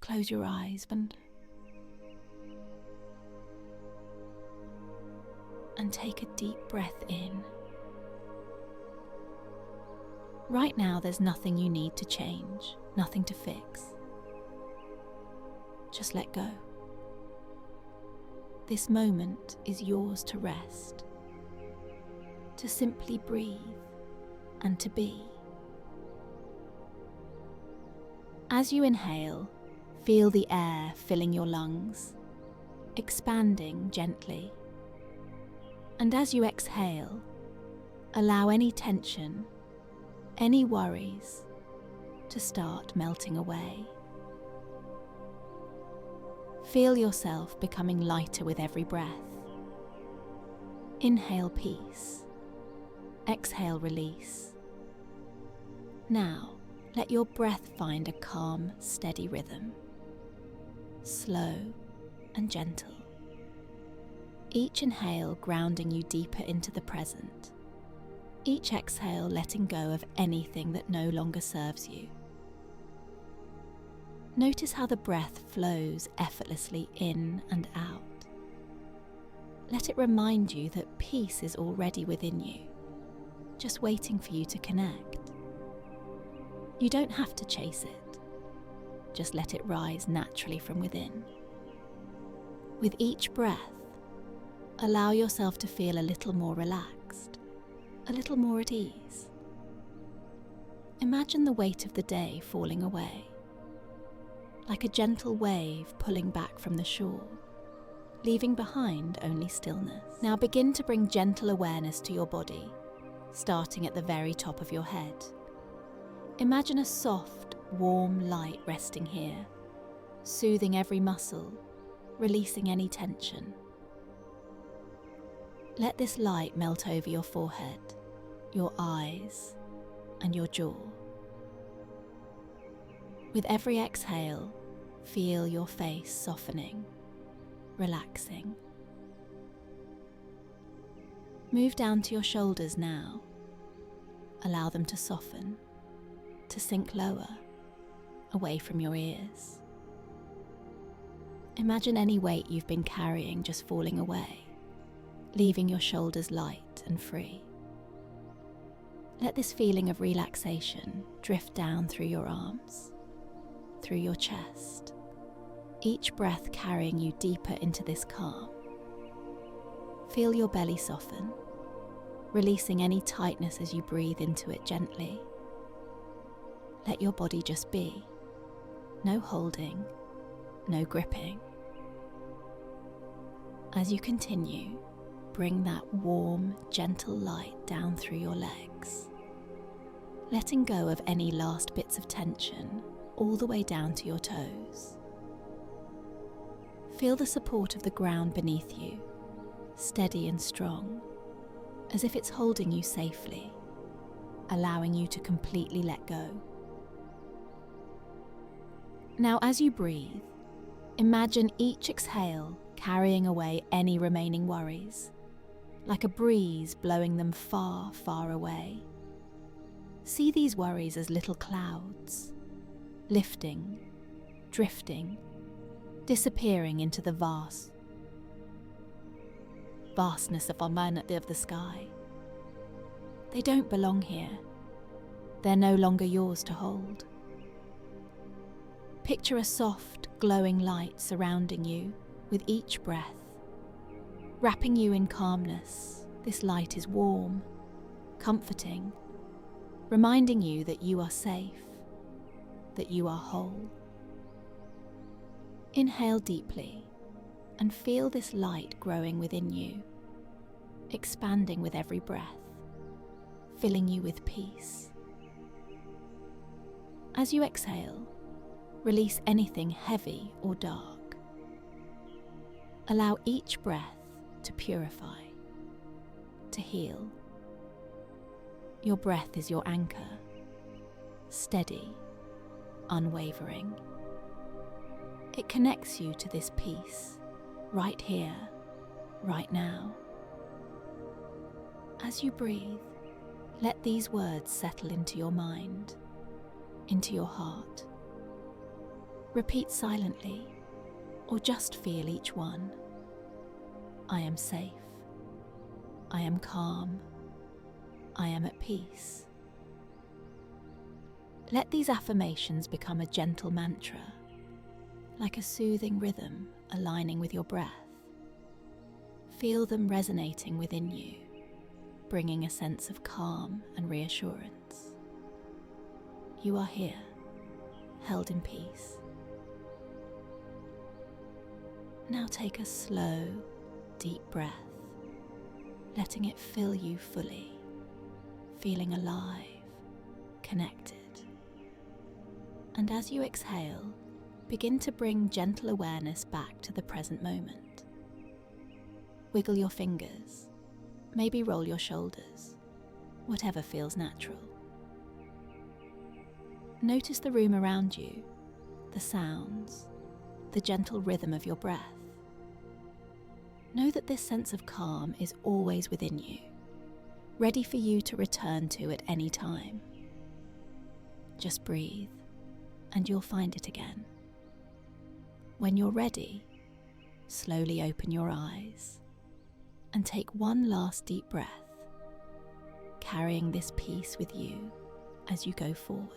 close your eyes and take a deep breath in. Right now, there's nothing you need to change, nothing to fix. Just let go. This moment is yours to rest, to simply breathe and to be. As you inhale, feel the air filling your lungs, expanding gently. And as you exhale, allow any tension, any worries to start melting away. Feel yourself becoming lighter with every breath. Inhale peace. Exhale release. Now, let your breath find a calm, steady rhythm. Slow and gentle. Each inhale grounding you deeper into the present. Each exhale letting go of anything that no longer serves you. Notice how the breath flows effortlessly in and out. Let it remind you that peace is already within you, just waiting for you to connect. You don't have to chase it, just let it rise naturally from within. With each breath, allow yourself to feel a little more relaxed, a little more at ease. Imagine the weight of the day falling away, like a gentle wave pulling back from the shore, leaving behind only stillness. Now begin to bring gentle awareness to your body, starting at the very top of your head. Imagine a soft, warm light resting here, soothing every muscle, releasing any tension. Let this light melt over your forehead, your eyes, and your jaw. With every exhale, feel your face softening, relaxing. Move down to your shoulders now. Allow them to soften, to sink lower, away from your ears. Imagine any weight you've been carrying just falling away, leaving your shoulders light and free. Let this feeling of relaxation drift down through your arms, through your chest, each breath carrying you deeper into this calm. Feel your belly soften, releasing any tightness as you breathe into it gently. Let your body just be. No holding, no gripping. As you continue, bring that warm, gentle light down through your legs, letting go of any last bits of tension all the way down to your toes. Feel the support of the ground beneath you, steady and strong, as if it's holding you safely, allowing you to completely let go. Now, as you breathe, imagine each exhale carrying away any remaining worries, like a breeze blowing them far, far away. See these worries as little clouds, lifting, drifting, disappearing into the vastness of the sky. They don't belong here. They're no longer yours to hold. Picture a soft, glowing light surrounding you with each breath, wrapping you in calmness. This light is warm, comforting, reminding you that you are safe, that you are whole. Inhale deeply and feel this light growing within you, expanding with every breath, filling you with peace. As you exhale, release anything heavy or dark. Allow each breath to purify, to heal. Your breath is your anchor, steady, unwavering. It connects you to this peace, right here, right now. As you breathe, let these words settle into your mind, into your heart. Repeat silently, or just feel each one. I am safe. I am calm. I am at peace. Let these affirmations become a gentle mantra, like a soothing rhythm aligning with your breath. Feel them resonating within you, bringing a sense of calm and reassurance. You are here, held in peace. Now take a slow, deep breath, letting it fill you fully, feeling alive, connected. And as you exhale, begin to bring gentle awareness back to the present moment. Wiggle your fingers, maybe roll your shoulders, whatever feels natural. Notice the room around you, the sounds, the gentle rhythm of your breath. Know that this sense of calm is always within you, ready for you to return to at any time. Just breathe, and you'll find it again. When you're ready, slowly open your eyes and take one last deep breath, carrying this peace with you as you go forward.